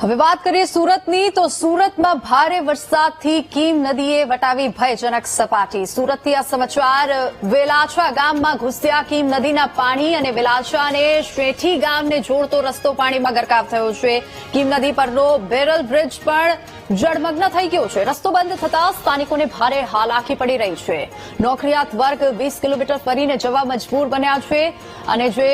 હવે વાત કરીએ સુરતની તો સુરતમાં ભારે વરસાદથી કીમ નદીએ વટાવી ભયજનક સપાટી। સુરતથી આ સમાચાર વેલાછા ગામમાં ઘૂસ્યા કીમ નદીના પાણી અને વેલાછા અને શેઠી ગામને જોડતો રસ્તો પાણીમાં ગરકાવ થયો છે। કીમ નદી પરનો બેરલ બ્રિજ પણ જળમગ્ન થઈ ગયો છે। રસ્તો બંધ થતા સ્થાનિકોને ભારે હાલાકી પડી રહી છે। નોકરિયાત વર્ગ 20 કિલોમીટર ફરીને જવા મજબૂર બન્યા છે અને જે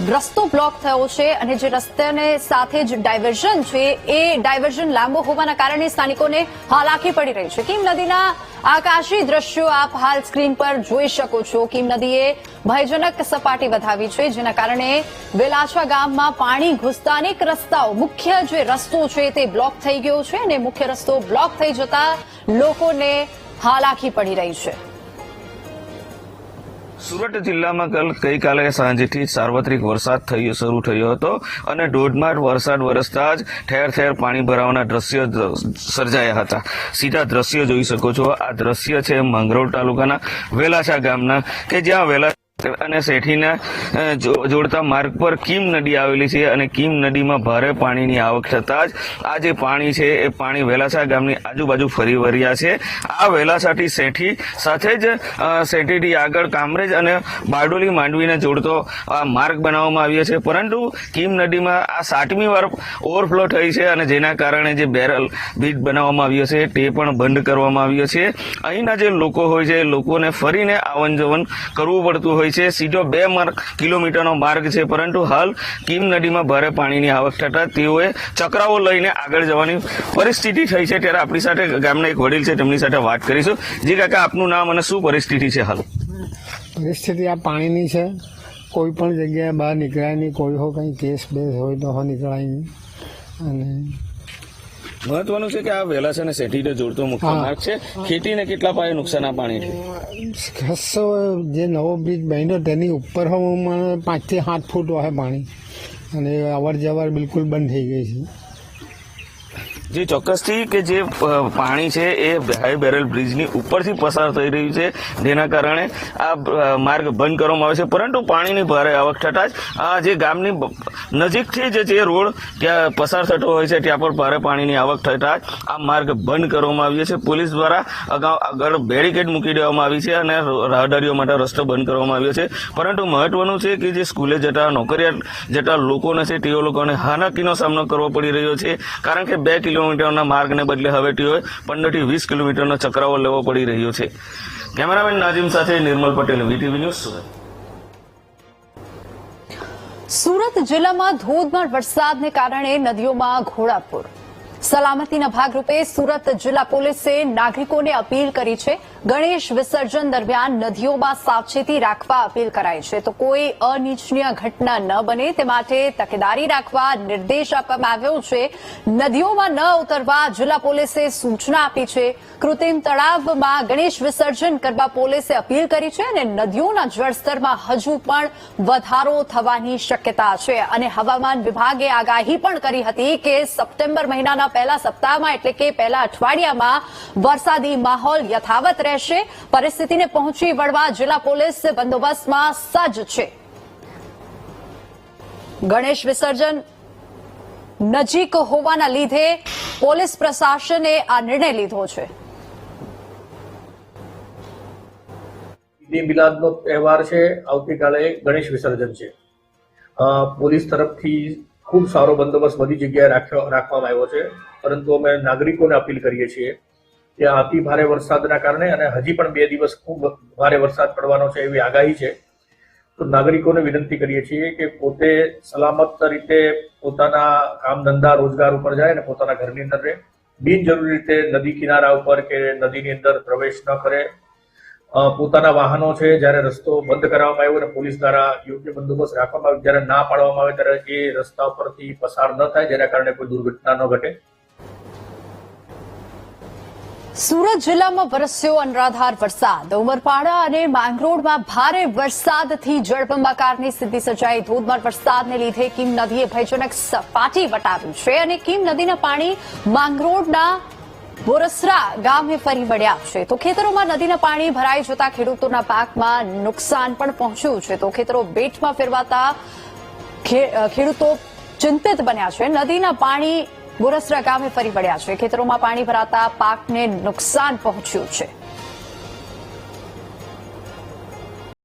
રસ્તો બ્લોક થયો છે અને જે રસ્તાને સાથે જ ડાયવર્ઝન છે એ ડાયવર્ઝન લાંબો હોવાના કારણે સ્થાનિકોને હાલાકી પડી રહી છે। કીમ નદીના આકાશી દ્રશ્યો આપ હાલ સ્ક્રીન પર જોઈ શકો છો। કીમ નદીએ ભયજનક સપાટી વધાવી છે જેના કારણે વેલાછા ગામમાં પાણી ઘૂસતા અનેક રસ્તાઓ મુખ્ય જે રસ્તો છે તે બ્લોક થઈ ગયો છે અને મુખ્ય રસ્તો બ્લોક થઈ જતા લોકોને હાલાકી પડી રહી છે। સુરત જિલ્લામાં ગઈકાલે સાંજથી સાર્વત્રિક વરસાદ શરૂ થયો હતો અને ધોધમાર વરસાદ વરસતા જ ઠેર ઠેર પાણી ભરાવાના દ્રશ્યો સર્જાયા હતા। સીધા દ્રશ્યો જોઈ શકો છો। આ દ્રશ્ય છે માંગરોળ તાલુકાના વેલાછા ગામના કે જ્યાં વેલા અને શેઠીના જોડતા માર્ગ પર કીમ નદી આવેલી છે અને કીમ નદીમાં ભારે પાણીની આવક થતા જ આ જે પાણી છે એ પાણી વેલાછા ગામની આજુબાજુ ફરી વળ્યા છે। આ વેલાછાથી શેઠી સાથે જ શેઠીથી આગળ કામરેજ અને બારડોલી માંડવીને જોડતો આ માર્ગ બનાવવામાં આવ્યો છે, પરંતુ કીમ નદીમાં આ 7મી વાર ઓવરફ્લો થઈ છે અને જેના કારણે જે બેરલ બ્રિજ બનાવવામાં આવ્યો છે તે પણ બંધ કરવામાં આવ્યો છે। અહીંના જે લોકો હોય છે લોકોને ફરીને આવન જવન કરવું પડતું હોય છે। સીધો 2 કિલોમીટરનો માર્ગ છે, પરંતુ હાલ કીમ નદીમાં ભારે પાણીની આવક થતા તેઓએ ચક્રાઓ લઈને આગળ જવાની પરિસ્થિતિ થઈ છે। ત્યારે આપણી સાથે ગામના એક વડીલ છે તેમની સાથે વાત કરીશું। જી કાકા, આપનું નામ અને શું પરિસ્થિતિ છે હાલ? પરિસ્થિતિ આ પાણીની છે। કોઈ પણ જગ્યાએ બહાર નીકળાય નહીં, કોઈ હો કંઈ કેસ બેસ હોય તો નીકળાય નહીં। અને મહત્વનું છે કે આ વેલાછા અને શેઠીને જોડતો મુખ્ય માર્ગ છે। ખેતીને કેટલા પાયે નુકસાન આ પાણીથી? ખાસો જે નવો બ્રિજ બન્યો તેની ઉપર 5 થી 7 ફૂટ હોય પાણી અને અવર જવર બિલકુલ બંધ થઈ ગઈ છે। જે ચોક્કસથી કે જે પાણી છે એ હાઈ બેરલ બ્રિજની ઉપરથી પસાર થઈ રહ્યું છે, જેના કારણે આ માર્ગ બંધ કરવામાં આવે છે, પરંતુ પાણીની ભારે આવક થતા જ આ જે ગામની નજીકથી જે રોડ ત્યાં પસાર થતો હોય છે ત્યાં પર ભારે પાણીની આવક થતા જ આ માર્ગ બંધ કરવામાં આવ્યો છે। પોલીસ દ્વારા અગાઉ આગળ બેરિકેડ મૂકી દેવામાં આવી છે અને રાહદારીઓ માટે રસ્તો બંધ કરવામાં આવ્યો છે, પરંતુ મહત્વનું છે કે જે સ્કૂલે જતા નોકરિયાત જતા લોકોને છે તેઓ લોકોને હાલાકીનો સામનો કરવો પડી રહ્યો છે, કારણ કે 2 કિલોમીટરના માર્ગને બદલે હવે તેઓએ 15 થી 20 કિલોમીટરનો ચક્રાવો લેવો પડી રહ્યો છે। કેમેરામેન નાજીમ સાથે નિર્મલ પટેલ, વીટીવી ન્યૂઝ, સુરત। સુરત જિલ્લામાં ધોધમાર વરસાદને કારણે નદીઓમાં ઘોડાપૂર। સલામતીના ભાગરૂપે સુરત જિલ્લા પોલીસે નાગરિકોને અપીલ કરી છે। ગણેશ વિસર્જન દરમિયાન નદીઓમાં સાવચેતી રાખવા અપીલ કરાઈ છે, તો કોઈ અનિચ્છનીય ઘટના ન બને તે માટે તકેદારી રાખવા નિર્દેશ આપવામાં આવ્યો છે। નદીઓમાં ન ઉતરવા જિલ્લા પોલીસે સૂચના આપી છે। કૃત્રિમ તળાવમાં ગણેશ વિસર્જન કરવા પોલીસે અપીલ કરી છે અને નદીઓના જળસ્તરમાં હજુ પણ વધારો થવાની શક્યતા છે અને હવામાન વિભાગે આગાહી પણ કરી હતી કે સપ્ટેમ્બર મહિનાના પહેલા સપ્તાહમાં એટલે કે પહેલા અઠવાડિયામાં વરસાદી માહોલ યથાવત રહેશે। પરિસ્થિતિને પહોંચી વળવા જિલ્લા પોલીસ બંદોબસ્તમાં સજ્જ છે। ગણેશ વિસર્જન નજીક હોવાના લીધે પોલીસ પ્રશાસને આ નિર્ણય લીધો છે। ઈદ મિલાદનો તહેવાર છે, આવતીકાલે ગણેશ વિસર્જન છે। પોલીસ તરફથી ખૂબ સારો બંદોબસ્ત બધી જગ્યાએ રાખવામાં આવ્યો છે, પરંતુ અમે નાગરિકોને અપીલ કરીએ છીએ કે અતિ ભારે વરસાદના કારણે અને હજી પણ 2 દિવસ ખૂબ ભારે વરસાદ પડવાનો છે એવી આગાહી છે, તો નાગરિકોને વિનંતી કરીએ છીએ કે પોતે સલામત રીતે પોતાના કામ ધંધા રોજગાર ઉપર જાય અને પોતાના ઘરની અંદર રહે। બિનજરૂરી રીતે નદી કિનારા ઉપર કે નદીની અંદર પ્રવેશ ન કરે। પોતાના વાહનો છે જ્યારે રસ્તો બંધ કરવામાં આવ્યો અને પોલીસ દ્વારા યોગ્ય બંદોબસ્ત રાખવામાં આવે, જ્યારે ના પાડવામાં આવે ત્યારે એ રસ્તા પરથી પસાર ન થાય, જેના કારણે કોઈ દુર્ઘટના ન ઘટે। સુરત જિલ્લામાં વરસ્યો અનરાધાર વરસાદ। ઉમરપાડા અને માંગરોળમાં ભારે વરસાદથી જળબંબાકારની સ્થિતિ સર્જાઈ। ધોધમાર વરસાદને લીધે કીમ નદીએ ભયજનક સપાટી વટાવી છે અને કીમ નદીના પાણી માંગરોળના બોરસરા ગામે ફરી વળ્યા છે, તો ખેતરોમાં નદીના પાણી ભરાઈ જતા ખેડૂતોના પાકમાં નુકસાન પણ પહોંચ્યું છે, તો ખેતરો બેટમાં ફેરવાતા ખેડૂતો ચિંતિત બન્યા છે। નદીના પાણી બોરસરા ગામે ફરી વળ્યા છે. ખેતરોમાં પાણી ભરાતા પાકને નુકસાન પહોંચ્યું છે.